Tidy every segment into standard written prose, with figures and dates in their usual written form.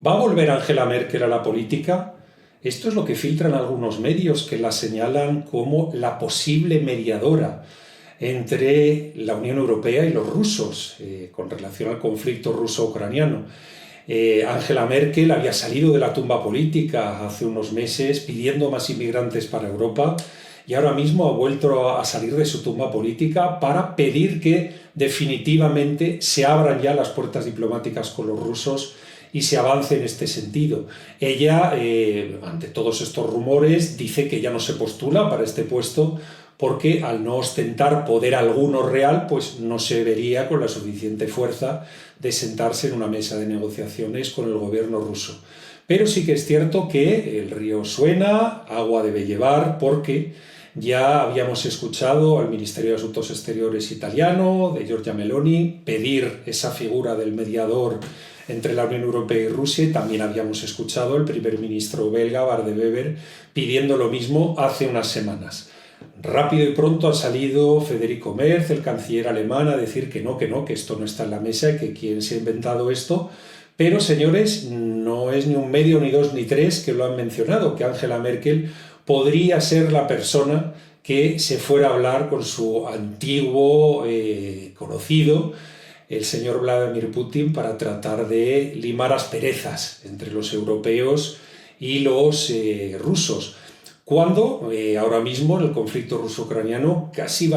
¿Va a volver Angela Merkel a la política? Esto es lo que filtran algunos medios que la señalan como la posible mediadora entre la Unión Europea y los rusos con relación al conflicto ruso-ucraniano. Angela Merkel había salido de la tumba política hace unos meses pidiendo más inmigrantes para Europa y ahora mismo ha vuelto a salir de su tumba política para pedir que definitivamente se abran ya las puertas diplomáticas con los rusos y se avance en este sentido. Ella, ante todos estos rumores, dice que ya no se postula para este puesto porque al no ostentar poder alguno real, pues no se vería con la suficiente fuerza de sentarse en una mesa de negociaciones con el gobierno ruso. Pero sí que es cierto que el río suena, agua debe llevar, porque ya habíamos escuchado al Ministerio de Asuntos Exteriores italiano, de Giorgia Meloni, pedir esa figura del mediador entre la Unión Europea y Rusia, y también habíamos escuchado al primer ministro belga, Bart de Wever, pidiendo lo mismo hace unas semanas. Rápido y pronto ha salido Federico Merz, el canciller alemán, a decir que esto no está en la mesa y que quién se ha inventado esto. Pero, señores, no es ni un medio, ni dos, ni tres que lo han mencionado, que Angela Merkel podría ser la persona que se fuera a hablar con su antiguo conocido, el señor Vladimir Putin, para tratar de limar asperezas entre los europeos y los rusos. Cuando ahora mismo en el conflicto ruso-ucraniano casi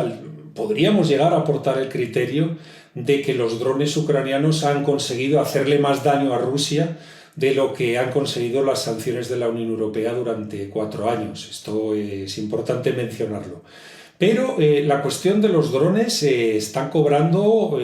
podríamos llegar a aportar el criterio de que los drones ucranianos han conseguido hacerle más daño a Rusia de lo que han conseguido las sanciones de la Unión Europea durante 4 años. Esto es importante mencionarlo. Pero la cuestión de los drones están cobrando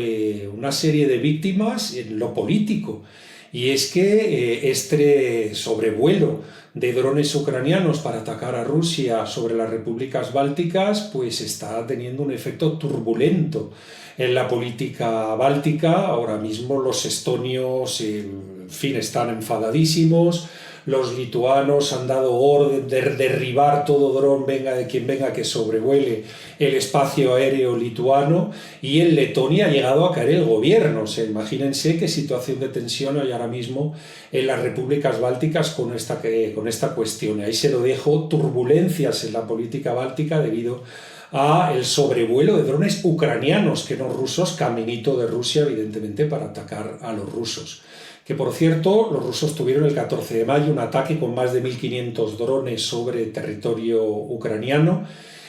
una serie de víctimas en lo político. Y es que este sobrevuelo de drones ucranianos para atacar a Rusia sobre las repúblicas bálticas pues está teniendo un efecto turbulento en la política báltica. Ahora mismo los estonios, en fin, están enfadadísimos. Los lituanos han dado orden de derribar todo dron, venga de quien venga, que sobrevuele el espacio aéreo lituano, y en Letonia ha llegado a caer el gobierno. O sea, imagínense qué situación de tensión hay ahora mismo en las repúblicas bálticas con esta cuestión. Ahí se lo dejo, turbulencias en la política báltica debido a el sobrevuelo de drones ucranianos, que no rusos, caminito de Rusia, evidentemente, para atacar a los rusos. Que, por cierto, los rusos tuvieron el 14 de mayo un ataque con más de 1.500 drones sobre territorio ucraniano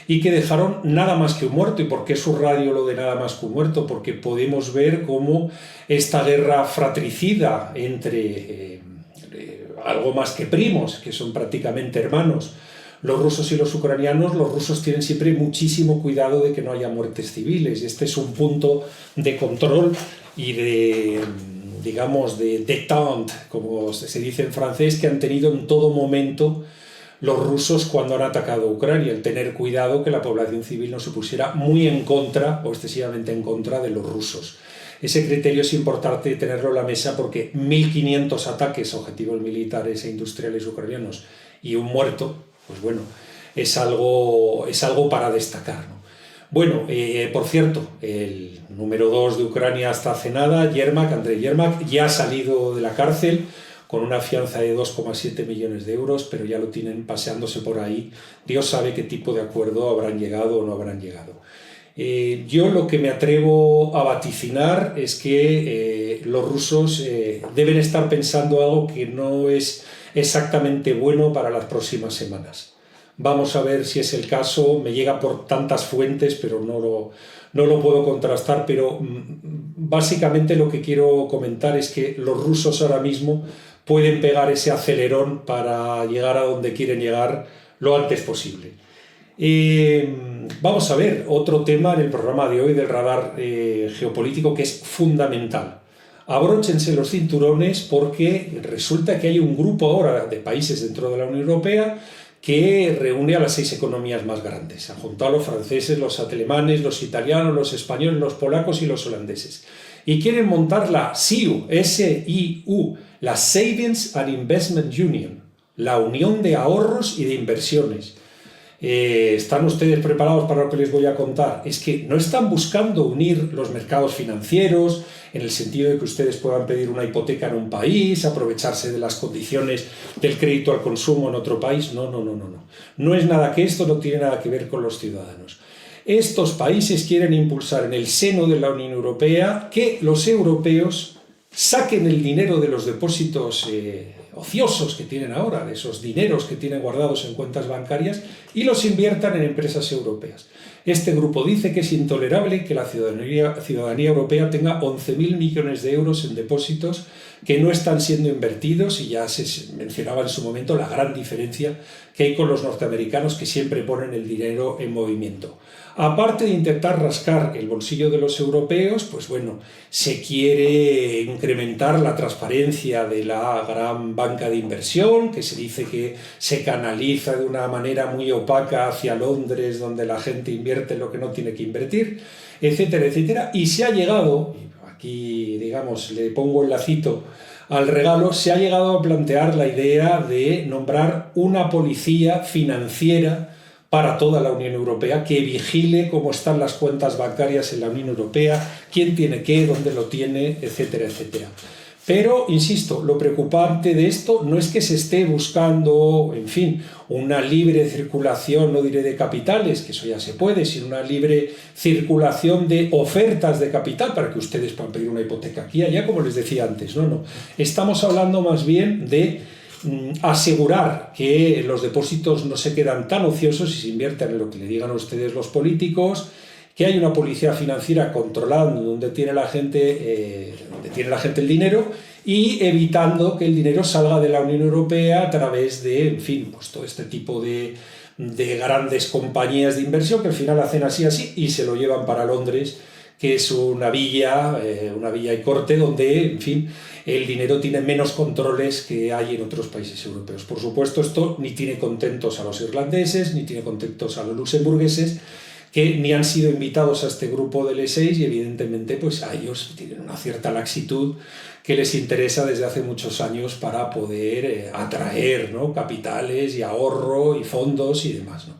y que dejaron nada más que un muerto. ¿Y por qué subrayo lo de nada más que un muerto? Porque podemos ver cómo esta guerra fratricida entre algo más que primos, que son prácticamente hermanos, los rusos y los ucranianos, los rusos tienen siempre muchísimo cuidado de que no haya muertes civiles. Este es un punto de control y de, digamos, de détente, como se dice en francés, que han tenido en todo momento los rusos cuando han atacado a Ucrania, el tener cuidado que la población civil no se pusiera muy en contra o excesivamente en contra de los rusos. Ese criterio es importante tenerlo en la mesa porque 1.500 ataques a objetivos militares e industriales ucranianos y un muerto, pues bueno, es algo para destacar, ¿no? Bueno, por cierto, el número 2 de Ucrania hasta hace nada, Andrei Yermak, ya ha salido de la cárcel con una fianza de 2,7 millones de euros, pero ya lo tienen paseándose por ahí. Dios sabe qué tipo de acuerdo habrán llegado o no habrán llegado. Yo lo que me atrevo a vaticinar es que los rusos deben estar pensando algo que no es exactamente bueno para las próximas semanas. Vamos a ver si es el caso. Me llega por tantas fuentes, pero no lo puedo contrastar. Pero básicamente lo que quiero comentar es que los rusos ahora mismo pueden pegar ese acelerón para llegar a donde quieren llegar lo antes posible. Vamos a ver otro tema en el programa de hoy del radar geopolítico que es fundamental. Abróchense los cinturones porque resulta que hay un grupo ahora de países dentro de la Unión Europea que reúne a las 6 economías más grandes. Se han juntado los franceses, los alemanes, los italianos, los españoles, los polacos y los holandeses. Y quieren montar la SIU, S-I-U, la Savings and Investment Union, la Unión de Ahorros y de Inversiones. ¿Están ustedes preparados para lo que les voy a contar? Es que no están buscando unir los mercados financieros en el sentido de que ustedes puedan pedir una hipoteca en un país, aprovecharse de las condiciones del crédito al consumo en otro país. No, no, no, no, no. No es nada que esto, no tiene nada que ver con los ciudadanos. Estos países quieren impulsar en el seno de la Unión Europea que los europeos saquen el dinero de los depósitos ociosos que tienen ahora, de esos dineros que tienen guardados en cuentas bancarias, y los inviertan en empresas europeas. Este grupo dice que es intolerable que la ciudadanía europea tenga 11.000 millones de euros en depósitos que no están siendo invertidos, y ya se mencionaba en su momento la gran diferencia que hay con los norteamericanos, que siempre ponen el dinero en movimiento. Aparte de intentar rascar el bolsillo de los europeos, pues bueno, se quiere incrementar la transparencia de la gran banca de inversión, que se dice que se canaliza de una manera muy opaca hacia Londres, donde la gente invierte lo que no tiene que invertir, etcétera, etcétera. Y se ha llegado, aquí digamos le pongo el lacito al regalo, se ha llegado a plantear la idea de nombrar una policía financiera para toda la Unión Europea que vigile cómo están las cuentas bancarias en la Unión Europea, quién tiene qué, dónde lo tiene, etcétera, etcétera. Pero, insisto, lo preocupante de esto no es que se esté buscando, en fin, una libre circulación, no diré de capitales, que eso ya se puede, sino una libre circulación de ofertas de capital para que ustedes puedan pedir una hipoteca aquí y allá, como les decía antes. No, no. Estamos hablando más bien de asegurar que los depósitos no se quedan tan ociosos y se invierten en lo que le digan a ustedes los políticos, que hay una policía financiera controlando donde tiene la gente el dinero, y evitando que el dinero salga de la Unión Europea a través de, en fin, pues todo este tipo de grandes compañías de inversión que al final hacen así y se lo llevan para Londres, que es una villa y corte donde, en fin, el dinero tiene menos controles que hay en otros países europeos. Por supuesto, esto ni tiene contentos a los irlandeses, ni tiene contentos a los luxemburgueses, que ni han sido invitados a este grupo del E6, y evidentemente pues a ellos tienen una cierta laxitud que les interesa desde hace muchos años para poder atraer, ¿no?, capitales y ahorro y fondos y demás, ¿no?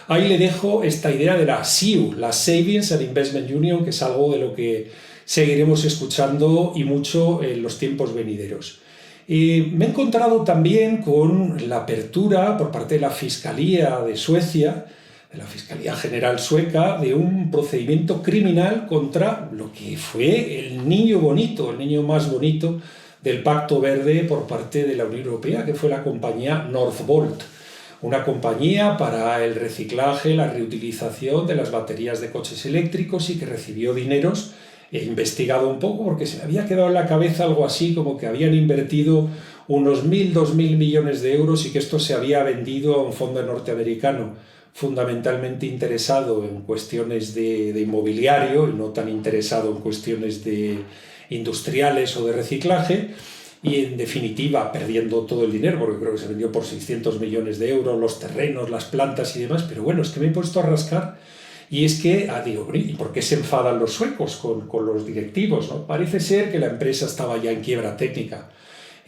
Ahí le dejo esta idea de la SIU, la Savings and Investment Union, que es algo de lo que seguiremos escuchando y mucho en los tiempos venideros. Me he encontrado también con la apertura por parte de la Fiscalía de Suecia, de la Fiscalía General Sueca, de un procedimiento criminal contra lo que fue el niño bonito, el niño más bonito del Pacto Verde por parte de la Unión Europea, que fue la compañía Northvolt, una compañía para el reciclaje, la reutilización de las baterías de coches eléctricos, y que recibió dineros. He investigado un poco porque se me había quedado en la cabeza algo así como que habían invertido unos 2.000 millones de euros y que esto se había vendido a un fondo norteamericano fundamentalmente interesado en cuestiones de inmobiliario y no tan interesado en cuestiones de industriales o de reciclaje, y en definitiva perdiendo todo el dinero, porque creo que se vendió por 600 millones de euros, los terrenos, las plantas y demás. Pero bueno, es que me he puesto a rascar, y es que, digo, ¿y por qué se enfadan los suecos con los directivos, ¿no? Parece ser que la empresa estaba ya en quiebra técnica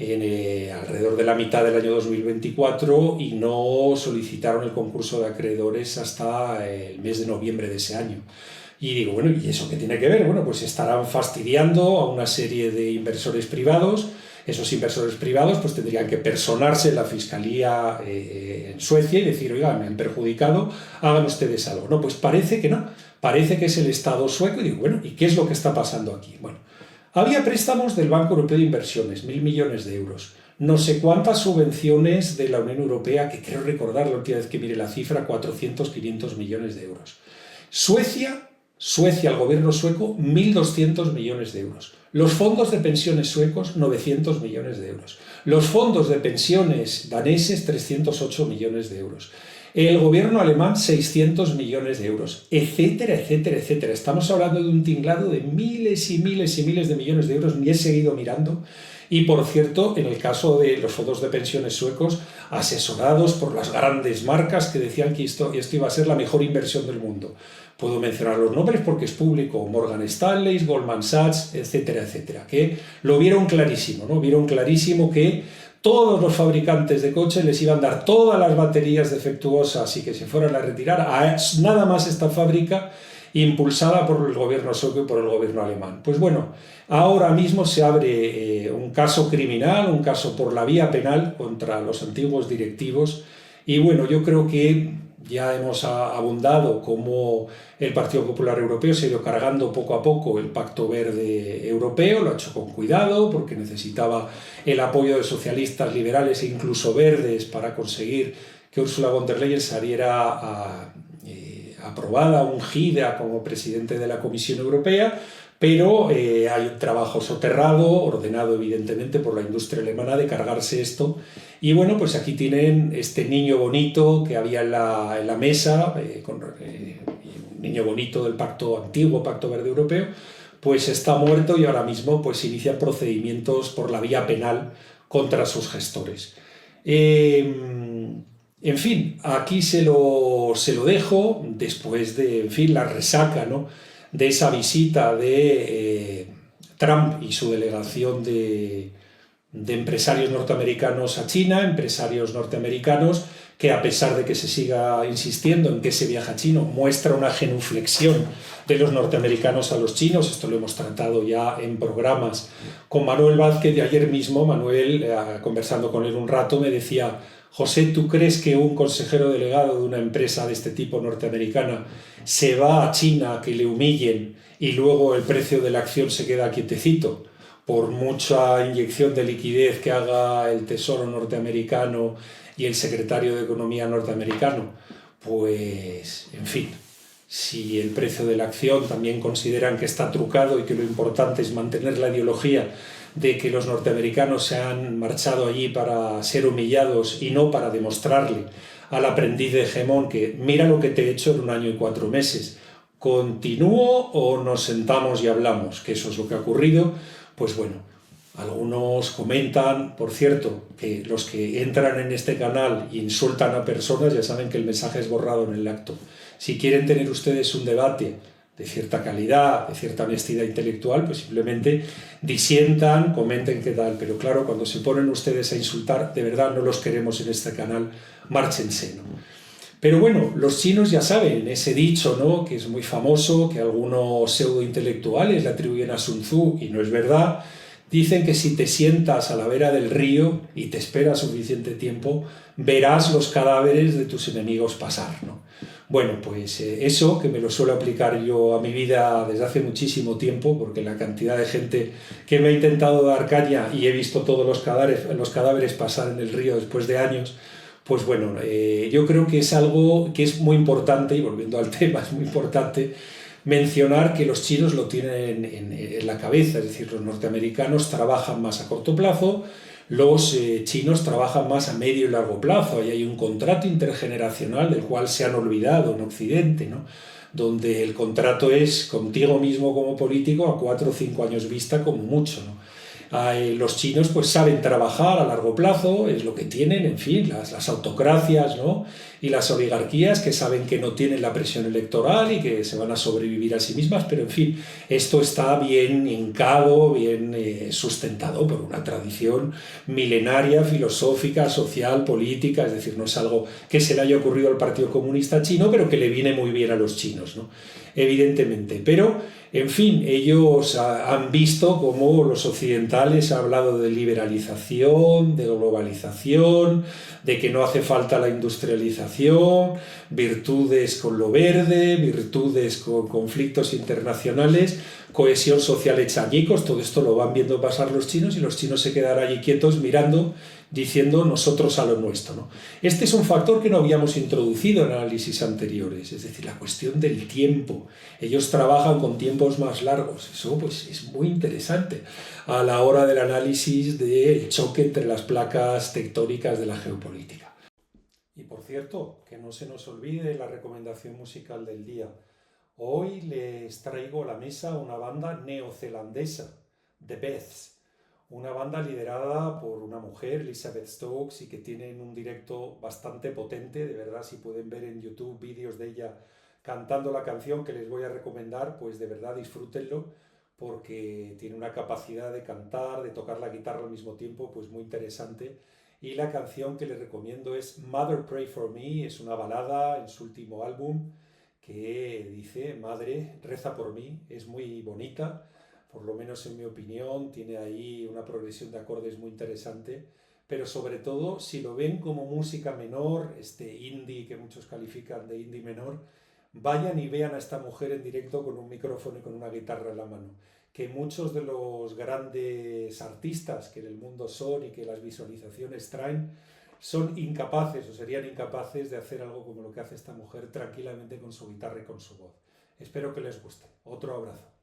alrededor de la mitad del año 2024, y no solicitaron el concurso de acreedores hasta el mes de noviembre de ese año. Y digo, bueno, ¿y eso qué tiene que ver? Bueno, pues estarán fastidiando a una serie de inversores privados. Esos inversores privados pues tendrían que personarse en la Fiscalía en Suecia y decir, oiga, me han perjudicado, hagan ustedes algo. No, pues parece que no, parece que es el Estado sueco. Y digo, bueno, ¿y qué es lo que está pasando aquí? Bueno, había préstamos del Banco Europeo de Inversiones, 1.000 millones de euros. No sé cuántas subvenciones de la Unión Europea, que creo recordar la última vez que mire la cifra, 400, 500 millones de euros. Suecia, el gobierno sueco, 1.200 millones de euros. Los fondos de pensiones suecos, 900 millones de euros. Los fondos de pensiones daneses, 308 millones de euros. El gobierno alemán, 600 millones de euros, etcétera, etcétera, etcétera. Estamos hablando de un tinglado de miles y miles y miles de millones de euros. Ni he seguido mirando. Y, por cierto, en el caso de los fondos de pensiones suecos, asesorados por las grandes marcas que decían que esto iba a ser la mejor inversión del mundo. Puedo mencionar los nombres porque es público: Morgan Stanley, Goldman Sachs, etcétera, etcétera, que lo vieron clarísimo, ¿no? Vieron clarísimo que todos los fabricantes de coches les iban a dar todas las baterías defectuosas y que se fueran a retirar a nada más esta fábrica impulsada por el gobierno sueco y por el gobierno alemán. Pues bueno, ahora mismo se abre un caso criminal, un caso por la vía penal contra los antiguos directivos y bueno, yo creo que ya hemos abundado cómo el Partido Popular Europeo se ha ido cargando poco a poco el Pacto Verde Europeo, lo ha hecho con cuidado porque necesitaba el apoyo de socialistas, liberales e incluso verdes para conseguir que Ursula von der Leyen saliera aprobada, ungida como presidente de la Comisión Europea, pero hay un trabajo soterrado, ordenado evidentemente por la industria alemana, de cargarse esto. Y bueno, pues aquí tienen este niño bonito que había en la mesa, un niño bonito del antiguo Pacto Verde Europeo, pues está muerto y ahora mismo pues inician procedimientos por la vía penal contra sus gestores. En fin, aquí se lo dejo después de, en fin, la resaca, ¿no?, de esa visita de Trump y su delegación de empresarios norteamericanos a China, empresarios norteamericanos que, a pesar de que se siga insistiendo en que ese viaje a China muestra una genuflexión de los norteamericanos a los chinos. Esto lo hemos tratado ya en programas con Manuel Vázquez, y ayer mismo Manuel, conversando con él un rato, me decía: José, ¿tú crees que un consejero delegado de una empresa de este tipo norteamericana se va a China a que le humillen y luego el precio de la acción se queda quietecito por mucha inyección de liquidez que haga el Tesoro norteamericano y el secretario de Economía norteamericano? Pues, en fin, si el precio de la acción también consideran que está trucado y que lo importante es mantener la ideología de que los norteamericanos se han marchado allí para ser humillados y no para demostrarle al aprendiz de hegemón que mira lo que te he hecho en 1 año y 4 meses, ¿continúo o nos sentamos y hablamos? Que eso es lo que ha ocurrido. Pues bueno, algunos comentan, por cierto, que los que entran en este canal e insultan a personas ya saben que el mensaje es borrado en el acto. Si quieren tener ustedes un debate de cierta calidad, de cierta honestidad intelectual, pues simplemente disientan, comenten qué tal. Pero claro, cuando se ponen ustedes a insultar, de verdad no los queremos en este canal, márchense, ¿no? Pero bueno, los chinos ya saben ese dicho, ¿no?, que es muy famoso, que algunos pseudointelectuales le atribuyen a Sun Tzu, y no es verdad. Dicen que si te sientas a la vera del río y te esperas suficiente tiempo, verás los cadáveres de tus enemigos pasar, ¿no? Bueno, pues eso, que me lo suelo aplicar yo a mi vida desde hace muchísimo tiempo, porque la cantidad de gente que me ha intentado dar caña y he visto todos los cadáveres pasar en el río después de años, pues bueno, yo creo que es algo que es muy importante, y volviendo al tema, es muy importante mencionar que los chinos lo tienen en la cabeza, es decir, los norteamericanos trabajan más a corto plazo, los chinos trabajan más a medio y largo plazo, y hay un contrato intergeneracional del cual se han olvidado en Occidente, ¿no?, donde el contrato es contigo mismo como político a 4 o 5 años vista como mucho, ¿no? Los chinos pues saben trabajar a largo plazo, es lo que tienen, en fin, las autocracias, ¿no?, y las oligarquías, que saben que no tienen la presión electoral y que se van a sobrevivir a sí mismas, pero en fin, esto está bien hincado, bien sustentado por una tradición milenaria, filosófica, social, política, es decir, no es algo que se le haya ocurrido al Partido Comunista Chino, pero que le viene muy bien a los chinos, ¿no?, evidentemente. Pero, en fin, ellos han visto cómo los occidentales han hablado de liberalización, de globalización, de que no hace falta la industrialización, virtudes con lo verde, virtudes con conflictos internacionales, cohesión social hecha añicos. Todo esto lo van viendo pasar los chinos, y los chinos se quedarán allí quietos mirando, diciendo nosotros a lo nuestro, ¿no? Este es un factor que no habíamos introducido en análisis anteriores, es decir, la cuestión del tiempo. Ellos trabajan con tiempos más largos. Eso pues es muy interesante a la hora del análisis del choque entre las placas tectónicas de la geopolítica. Y por cierto, que no se nos olvide la recomendación musical del día. Hoy les traigo a la mesa una banda neozelandesa, The Beths, una banda liderada por una mujer, Elizabeth Stokes, y que tienen un directo bastante potente. De verdad, si pueden ver en YouTube vídeos de ella cantando la canción que les voy a recomendar, pues de verdad disfrútenlo, porque tiene una capacidad de cantar, de tocar la guitarra al mismo tiempo, pues muy interesante. Y la canción que le recomiendo es Mother Pray for Me, es una balada en su último álbum que dice, Madre, reza por mí, es muy bonita, por lo menos en mi opinión, tiene ahí una progresión de acordes muy interesante, pero sobre todo, si lo ven como música menor, este indie que muchos califican de indie menor, vayan y vean a esta mujer en directo con un micrófono y con una guitarra en la mano. Que muchos de los grandes artistas que en el mundo son y que las visualizaciones traen, son incapaces o serían incapaces de hacer algo como lo que hace esta mujer tranquilamente con su guitarra y con su voz. Espero que les guste. Otro abrazo.